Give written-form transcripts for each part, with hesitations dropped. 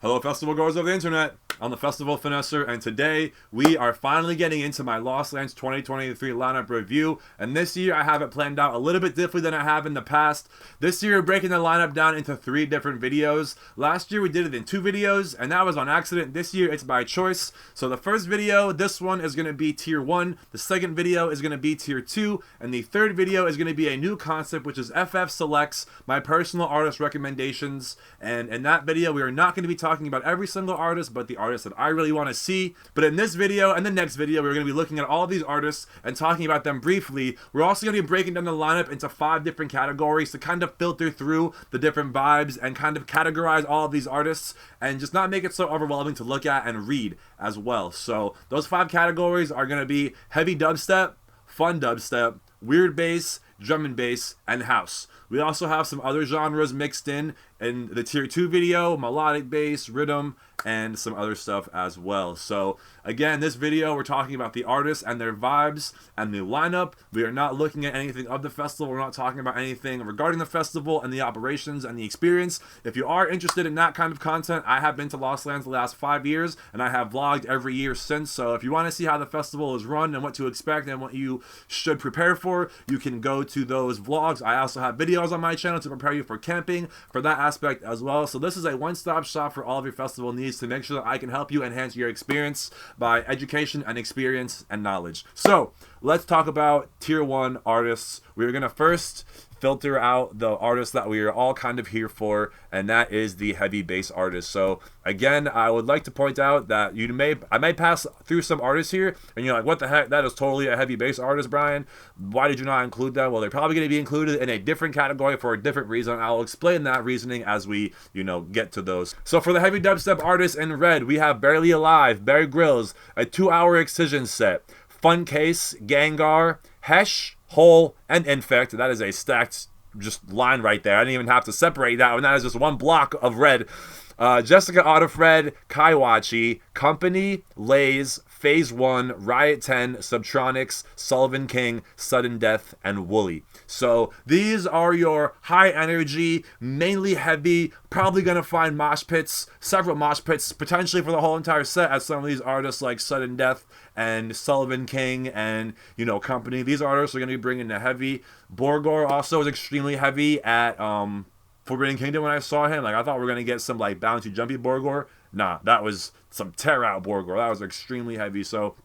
Hello festival goers of the internet, I'm the Festival Finesser, and today we are finally getting into my Lost Lands 2023 lineup review, and this year I have it planned out a little bit differently than I have in the past. This year we're breaking the lineup down into 3 different videos. Last year we did it in 2 videos, and that was on accident. This year it's by choice. So the first video, this one is going to be tier 1, the second video is going to be tier 2, and the third video is going to be a new concept, which is FF Selects, my personal artist recommendations, and in that video we are not going to be talking about every single artist, but the artists that I really want to see. But in this video and the next video, we're going to be looking at all of these artists and talking about them briefly. We're also going to be breaking down the lineup into 5 different categories to kind of filter through the different vibes and kind of categorize all of these artists and just not make it so overwhelming to look at and read as well. So those 5 categories are going to be heavy dubstep, fun dubstep, weird bass, drum and bass, and house. We also have some other genres mixed in the tier 2 video, melodic bass, rhythm, and some other stuff as well. So again, this video we're talking about the artists and their vibes and the lineup. We are not looking at anything of the festival. We're not talking about anything regarding the festival and the operations and the experience. If you are interested in that kind of content, I have been to Lost Lands the last 5 years, and I have vlogged every year since. So if you want to see how the festival is run and what to expect and what you should prepare for, you can go to those vlogs. I also have videos on my channel to prepare you for camping for that aspect as well. So this is a one-stop shop for all of your festival needs to make sure that I can help you enhance your experience by education and experience and knowledge. So let's talk about tier 1 artists. We're gonna first filter out the artists that we are all kind of here for, and that is the heavy bass artist. So again, I would like to point out that I may pass through some artists here and you're like, what the heck, that is totally a heavy bass artist, Brian, why did you not include them? Well, they're probably going to be included in a different category for a different reason. I'll explain that reasoning as we get to those. So for the heavy dubstep artists in red, we have Barely Alive, Bear Grylls, a 2-hour excision set, Funtcase, Gengar, Hesh, Hole, and Infect. That is a stacked just line right there. I didn't even have to separate that one. That is just one block of red. Jessica Autofred, Kaiwachi, Company, Lays, Phase 1, Riot 10, Subtronics, Sullivan King, Sudden Death, and Woolly. So these are your high energy, mainly heavy, probably going to find mosh pits, several mosh pits, potentially for the whole entire set as some of these artists like Sudden Death and Sullivan King and, Company. These artists are going to be bringing the heavy. Borgor also is extremely heavy at Forbidden Kingdom when I saw him. Like, I thought we were going to get some, like, bouncy, jumpy Borgor. Nah, that was some tear-out Borgor. That was extremely heavy. So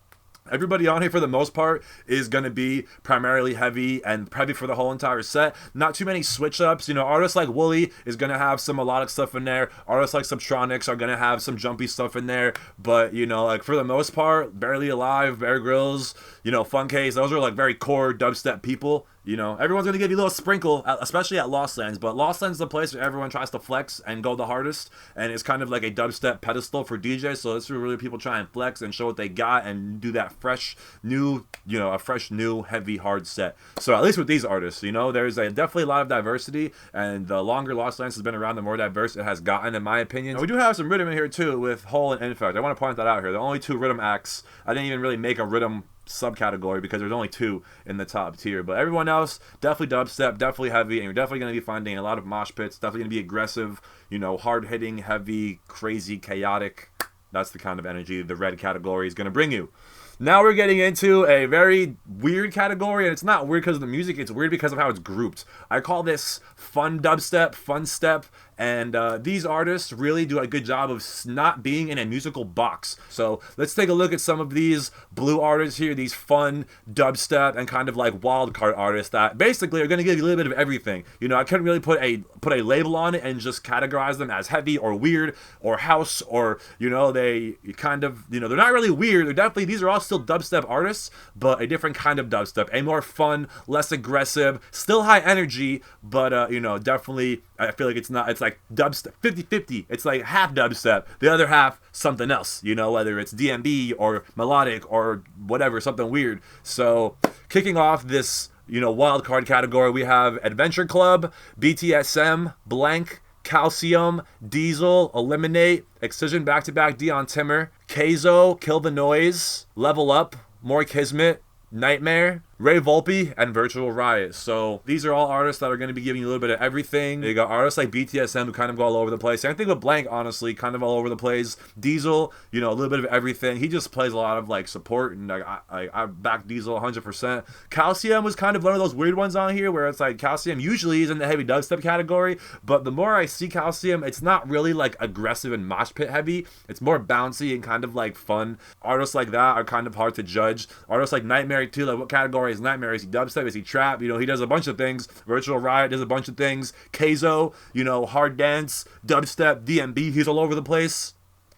everybody on here, for the most part, is going to be primarily heavy and heavy for the whole entire set. Not too many switch-ups. Artists like Woolly is going to have some melodic stuff in there. Artists like Subtronics are going to have some jumpy stuff in there. But, like, for the most part, Barely Alive, Bear Grylls, Funtcase, those are, like, very core dubstep people. Everyone's going to give you a little sprinkle, especially at Lost Lands, but Lost Lands is the place where everyone tries to flex and go the hardest, and it's kind of like a dubstep pedestal for DJs, so it's where really people try and flex and show what they got and do that fresh, new, a fresh, new, heavy, hard set. So at least with these artists, there's definitely a lot of diversity, and the longer Lost Lands has been around, the more diverse it has gotten, in my opinion. And we do have some rhythm in here, too, with Hole and Infect. I want to point that out here. The only 2 rhythm acts. I didn't even really make a rhythm subcategory because there's only 2 in the top tier, but everyone else definitely dubstep, definitely heavy, and you're definitely going to be finding a lot of mosh pits, definitely going to be aggressive, hard-hitting, heavy, crazy, chaotic. That's the kind of energy the red category is going to bring you. Now we're getting into a very weird category, and it's not weird because of the music, it's weird because of how it's grouped. I call this fun dubstep, fun step, and these artists really do a good job of not being in a musical box. So let's take a look at some of these blue artists here, these fun dubstep and kind of like wildcard artists that basically are going to give you a little bit of everything. I couldn't really put a label on it and just categorize them as heavy or weird or house or, they kind of, they're not really weird. They're definitely, these are all still dubstep artists, but a different kind of dubstep, a more fun, less aggressive, still high energy, but, definitely, I feel like it's like dubstep, 50-50. It's like half dubstep, the other half something else, whether it's DMB or melodic or whatever, something weird. So kicking off this, wild card category, we have Adventure Club, BTSM, Blank, Calcium, Diesel, Eliminate, Excision Back-to-Back Downtempo, Kayzo, Kill the Noise, Level Up, More Kismet, Nightmare, Ray Volpe, and Virtual Riot. So these are all artists that are going to be giving you a little bit of everything. You got artists like BTSM who kind of go all over the place. Same thing with Blank, honestly, kind of all over the place. Diesel, you know, a little bit of everything. He just plays a lot of like support, and like I back Diesel 100%. Calcium was kind of one of those weird ones on here where it's like Calcium usually is in the heavy dubstep category, but the more I see Calcium, it's not really like aggressive and mosh pit heavy. It's more bouncy and kind of like fun. Artists like that are kind of hard to judge. Artists like NGHTMRE too, like what category is NGHTMRE? Is he dubstep? Is he trap? You know, he does a bunch of things. Virtual Riot does a bunch of things. Kayzo, you know, hard dance, dubstep, DMB, he's all over the place.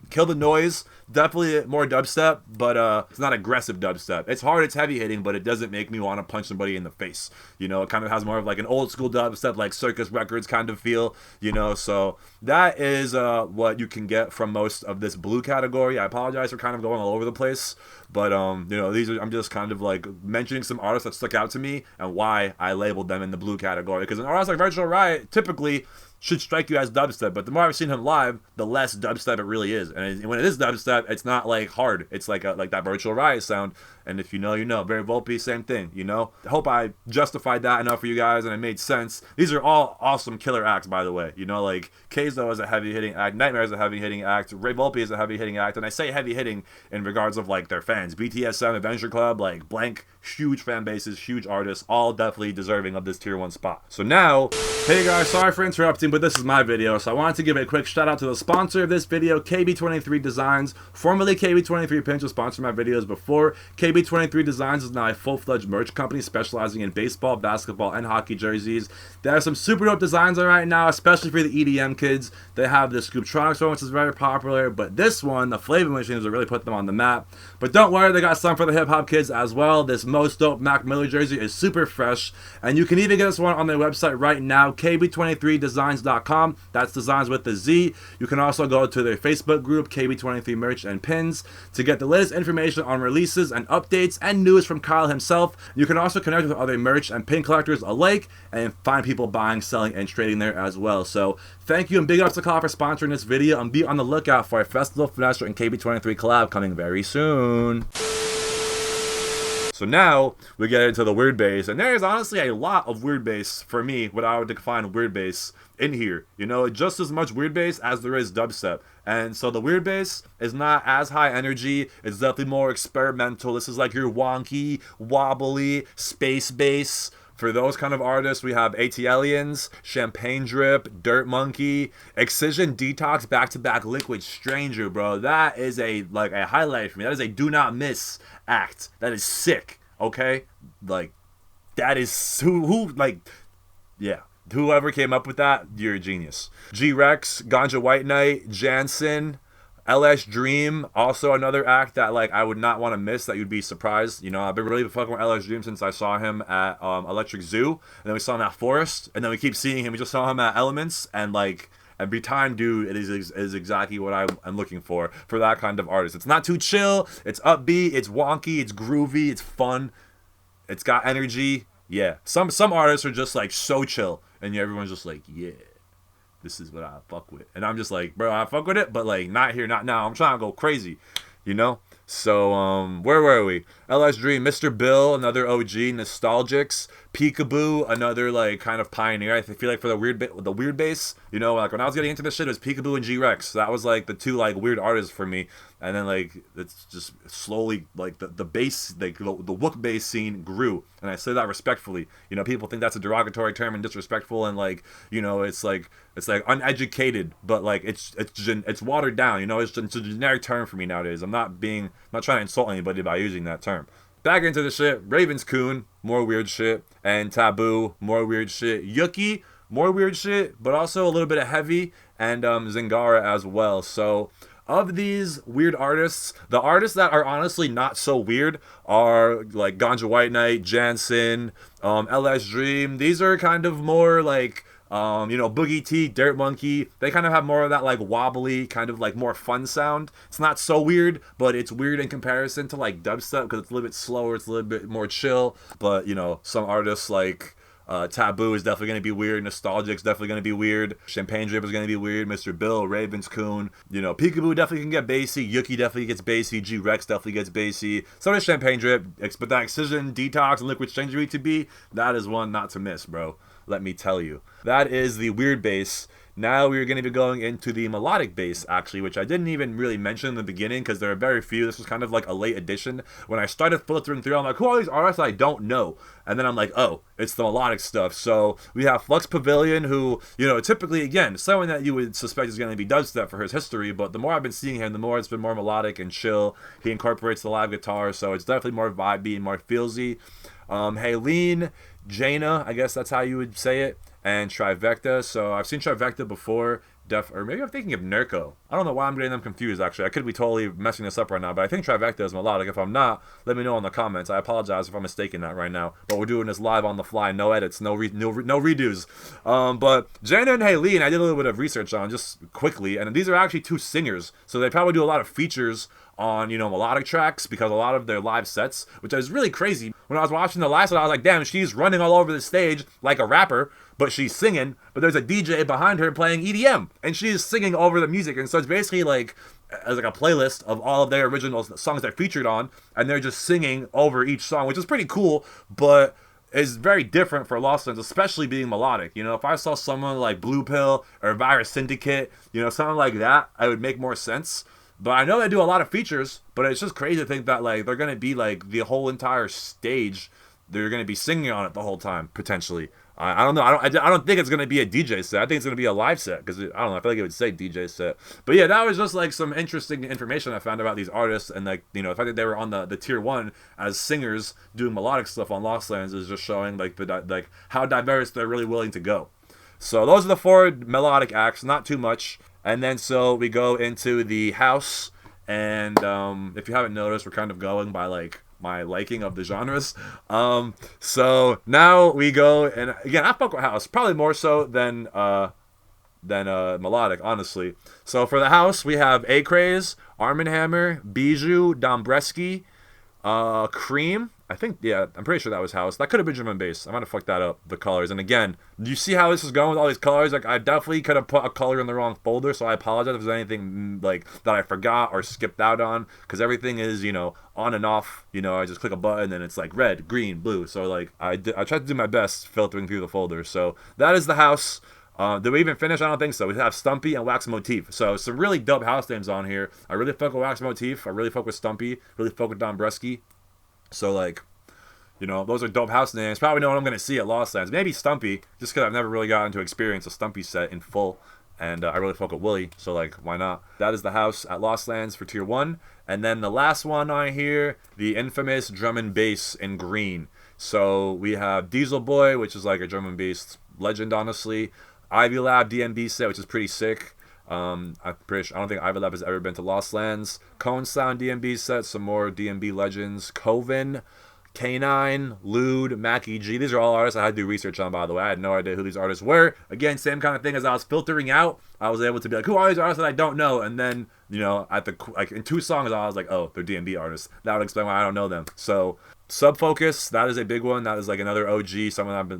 Kill the Noise, definitely more dubstep, but it's not aggressive dubstep. It's hard, it's heavy hitting, but it doesn't make me want to punch somebody in the face. You know, it kind of has more of like an old school dubstep, like Circus Records kind of feel, you know. So that is what you can get from most of this blue category. I apologize for kind of going all over the place, but you know, these are, I'm just kind of like mentioning some artists that stuck out to me and why I labeled them in the blue category. Because an artist like Virtual Riot typically should strike you as dubstep, but the more I've seen him live, the less dubstep it really is. And when it is dubstep, it's not like hard. It's like that Virtual Riot sound. And if you know, you know. Very Volpe, same thing, you know. I hope I justified that enough for you guys and it made sense. These are all awesome killer acts, by the way. You know, like Kayzo is a heavy hitting act, NGHTMRE is a heavy hitting act, Ray Volpe is a heavy hitting act, and I say heavy hitting in regards of like their fans. BTSM, Adventure Club, like Blank, huge fan bases, huge artists, all definitely deserving of this tier 1 spot. So now, hey guys, sorry for interrupting, but this is my video, so I wanted to give a quick shout out to the sponsor of this video, KB23 Designs. Formerly KB23 Pins was sponsored my videos before. KB23 Designs is now a full-fledged merch company specializing in baseball, basketball, and hockey jerseys. There are some super dope designs on right now, especially for the EDM kids. They have the Scooptronics one, which is very popular, but this one, the Flavor Machines, will really put them on the map. But don't worry, they got some for the hip-hop kids as well. This Most Dope Mac Miller jersey is super fresh, and you can even get this one on their website right now, kb23designs.com. That's designs with the Z. You can also go to their Facebook group, KB23 Merch and Pins, to get the latest information on releases and updates and news from Kyle himself. You can also connect with other merch and pin collectors alike and find people buying, selling, and trading there as well. So thank you and big ups to Kyle for sponsoring this video, and be on the lookout for a Festival, Finesser, and KB23 collab coming very soon. So now we get into the weird bass, and there's honestly a lot of weird bass for me, what I would define weird bass in here. You know, just as much weird bass as there is dubstep. And so the weird bass is not as high energy. It's definitely more experimental. This is like your wonky, wobbly, space bass. For those kind of artists, we have ATLians, Champagne Drip, Dirt Monkey, Excision Detox, back-to-back Liquid Stranger, bro. That is a highlight for me. That is a do not miss act. That is sick, okay? Like, that is yeah. Whoever came up with that, you're a genius. G-Rex, Ganja White Knight, Jansen, LS Dream, also another act that like I would not want to miss, that you'd be surprised. You know, I've been really fucking with LS Dream since I saw him at Electric Zoo, and then we saw him at Forest, and then we keep seeing him. We just saw him at Elements, and like every time, dude, it is exactly what I'm looking for that kind of artist. It's not too chill, it's upbeat, it's wonky, it's groovy, it's fun, it's got energy. Yeah, some artists are just like so chill, and everyone's just like, yeah, this is what I fuck with. And I'm just like, bro, I fuck with it, but like not here, not now. I'm trying to go crazy, you know? So, where were we? LS Dream, Mr. Bill, another OG, Nostalgics, Peekaboo, another like kind of pioneer. I feel like for the weird bass, you know, like when I was getting into this shit, it was Peekaboo and G-Rex. That was like the two like weird artists for me. And then like it's just slowly like the bass, like the wook bass scene grew, and I say that respectfully. You know, people think that's a derogatory term and disrespectful, and like, you know, it's like uneducated, but like it's watered down. You know, it's a generic term for me nowadays. I'm not trying to insult anybody by using that term. Back into the shit. Ravenscoon, more weird shit, and Taboo, more weird shit. Yuki, more weird shit, but also a little bit of heavy, and Zingara as well. So of these weird artists, the artists that are honestly not so weird are like Ganja White Knight, Jansen, LS Dream. These are kind of more like you know, Boogie T, Dirt Monkey. They kind of have more of that like wobbly, kind of like more fun sound. It's not so weird, but it's weird in comparison to like dubstep because it's a little bit slower, it's a little bit more chill. But you know, some artists like Taboo is definitely going to be weird. Nostalgic's definitely going to be weird. Champagne Drip is going to be weird. Mr. Bill, Ravenscoon, you know, Peekaboo definitely can get bassy. Yuki definitely gets bassy. G-Rex definitely gets bassy. So does Champagne Drip. But that Excision, Detox, and Liquid Stranger to be, that is one not to miss, bro. Let me tell you. That is the weird bass. Now we're going to be going into the melodic bass, actually, which I didn't even really mention in the beginning because there are very few. This was kind of like a late addition. When I started filtering through, I'm like, who are these artists I don't know? And then I'm like, oh, it's the melodic stuff. So we have Flux Pavilion, who, you know, typically, again, someone that you would suspect is going to be dubstep for his history, but the more I've been seeing him, the more it's been more melodic and chill. He incorporates the live guitar, so it's definitely more vibey and more feelsy. Haleen, Jaina, I guess that's how you would say it, and Trivecta. So I've seen Trivecta before, or maybe I'm thinking of Nerco. I don't know why I'm getting them confused, actually. I could be totally messing this up right now, but I think Trivecta is melodic. If I'm not, let me know in the comments. I apologize if I'm mistaken that right now, but we're doing this live on the fly, no edits, no redos. But Jaina and Haleen, I did a little bit of research on just quickly, and these are actually two singers, so they probably do a lot of features on, you know, melodic tracks because a lot of their live sets, which is really crazy. When I was watching the last one, I was like, damn, she's running all over the stage like a rapper, but she's singing, but there's a DJ behind her playing EDM, and she's singing over the music, and so it's basically like as like a playlist of all of their original songs they're featured on, and they're just singing over each song, which is pretty cool, but is very different for Lost Lands, especially being melodic. You know, if I saw someone like Blue Pill or Virus Syndicate, you know, something like that, I would make more sense. But I know they do a lot of features, but it's just crazy to think that, like, they're going to be, like, the whole entire stage, they're going to be singing on it the whole time, potentially. I don't know. I don't think it's going to be a DJ set. I think it's going to be a live set, because, I don't know, I feel like it would say DJ set. But, yeah, that was just, like, some interesting information I found about these artists, and, like, you know, the fact that they were on the tier 1 as singers doing melodic stuff on Lost Lands is just showing, like, how diverse they're really willing to go. So those are the 4 melodic acts, not too much. And then so we go into the house, and if you haven't noticed, we're kind of going by like my liking of the genres. So now we go, and again, I fuck with house probably more so than melodic, honestly. So for the house, we have A-Craze, Arm & Hammer, Bijou, Dombresky, Cream. I think, yeah, I'm pretty sure that was house. That could have been drum and bass. I might have fucked that up, the colors. And again, do you see how this is going with all these colors? Like, I definitely could have put a color in the wrong folder, so I apologize if there's anything, like, that I forgot or skipped out on, because everything is, you know, on and off. You know, I just click a button, and it's, like, red, green, blue. So, like, I tried to do my best filtering through the folders. So, that is the house. Did we even finish? I don't think so. We have Stumpy and Wax Motif. So, some really dope house names on here. I really fuck with Wax Motif. I really fuck with Stumpy. Really fuck with Dombresky. So, like, you know, those are dope house names. Probably know what I'm going to see at Lost Lands. Maybe Stumpy, just because I've never really gotten to experience a Stumpy set in full. And I really fuck with Willie, so, like, why not? That is the house at Lost Lands for Tier 1. And then the last one on here, the infamous drum and bass in green. So we have Diesel Boy, which is, like, a drum and bass legend, honestly. Ivy Lab DMB set, which is pretty sick. I'm pretty sure, I don't think Ivy Lab has ever been to Lost Lands. Cone Sound DMB set, some more DMB legends. Coven, K9, Lude, Mackie G. These are all artists I had to do research on, by the way. I had no idea who these artists were. Again, same kind of thing as I was filtering out. I was able to be like, who are these artists that I don't know? And then, you know, in 2 songs, I was like, oh, they're DMB artists. That would explain why I don't know them. So, Subfocus, that is a big one. That is like another OG, someone I've been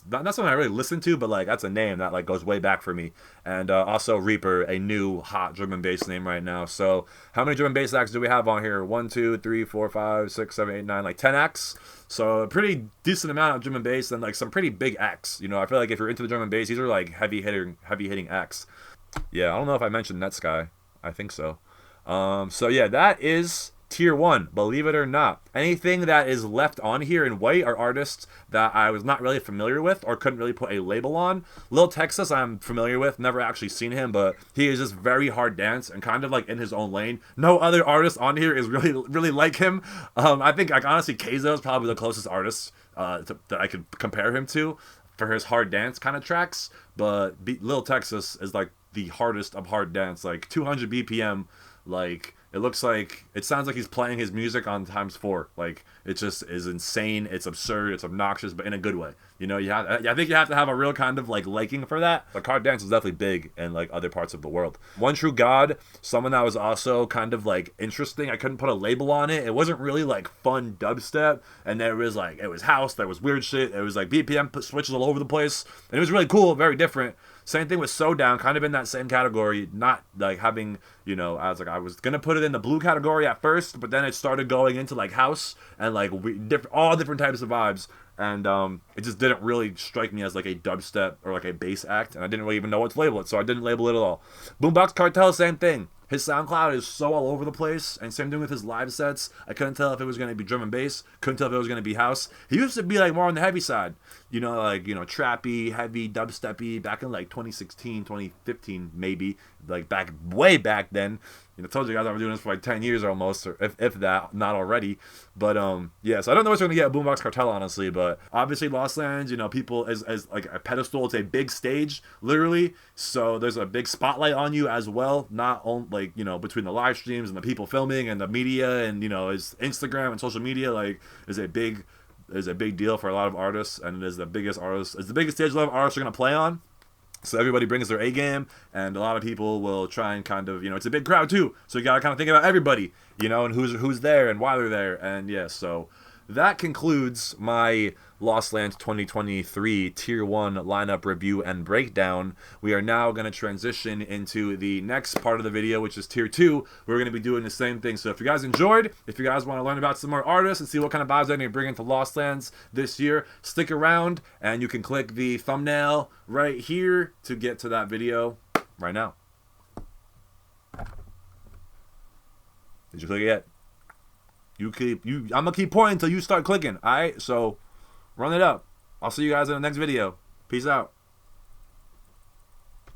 not something I really listen to, but like that's a name that like goes way back for me. And also Reaper, a new hot drum and bass name right now. So how many drum and bass acts do we have on here? 1, 2, 3, 4, 5, 6, 7, 8, 9, like 10 acts. So a pretty decent amount of drum and bass and like some pretty big acts. You know, I feel like if you're into the drum and bass, these are like heavy hitting acts. Yeah, I don't know if I mentioned Netsky. I think so. So yeah, that is Tier 1, believe it or not. Anything that is left on here in white are artists that I was not really familiar with or couldn't really put a label on. Lil Texas I'm familiar with, never actually seen him, but he is just very hard dance and kind of like in his own lane. No other artist on here is really like him. I think like honestly Kayzo is probably the closest artist that I could compare him to for his hard dance kind of tracks, but Lil Texas is like the hardest of hard dance, like 200 BPM, like it sounds like he's playing his music on ×4. Like it just is insane. It's absurd. It's obnoxious, but in a good way. You know, I think you have to have a real kind of like liking for that. But hard dance is definitely big in like other parts of the world. One True God, someone that was also kind of like interesting. I couldn't put a label on it. It wasn't really like fun dubstep, and there was like, it was house, there was weird shit. It was like BPM switches all over the place, and it was really cool, very different. Same thing with Svdden, kind of in that same category, not like having, you know, I was gonna put it in the blue category at first, but then it started going into like house and like all different types of vibes, and it just didn't really strike me as like a dubstep or like a bass act, and I didn't really even know what to label it, so I didn't label it at all. Boombox Cartel, same thing. His SoundCloud is so all over the place, and same thing with his live sets. I couldn't tell if it was going to be drum and bass, couldn't tell if it was going to be house. He used to be like more on the heavy side, you know, like, you know, trappy, heavy, dubsteppy, back in like 2016, 2015, maybe, like back, way back then. You know, I told you guys I've been doing this for like 10 years almost, or if that, not already. But yeah, so I don't know what's going to get at Boombox Cartel, honestly, but obviously Lost Lands, you know, people as like a pedestal, it's a big stage, literally, so there's a big spotlight on you as well, not on like, you know, between the live streams and the people filming and the media, and, you know, his Instagram and social media, like, is a big deal for a lot of artists, and it is the biggest stage a lot of artists are going to play on. So everybody brings their A game, and a lot of people will try and kind of, you know, it's a big crowd too, so you gotta kind of think about everybody, you know, and who's there and why they're there, and yeah, so that concludes my Lost Lands 2023 Tier 1 lineup review and breakdown. We are now going to transition into the next part of the video, which is Tier 2. We're going to be doing the same thing. So if you guys enjoyed, if you guys want to learn about some more artists and see what kind of vibes they're going to bring into Lost Lands this year, stick around, and you can click the thumbnail right here to get to that video right now. Did you click it yet? I'm gonna keep pointing until you start clicking. Alright, so run it up. I'll see you guys in the next video. Peace out.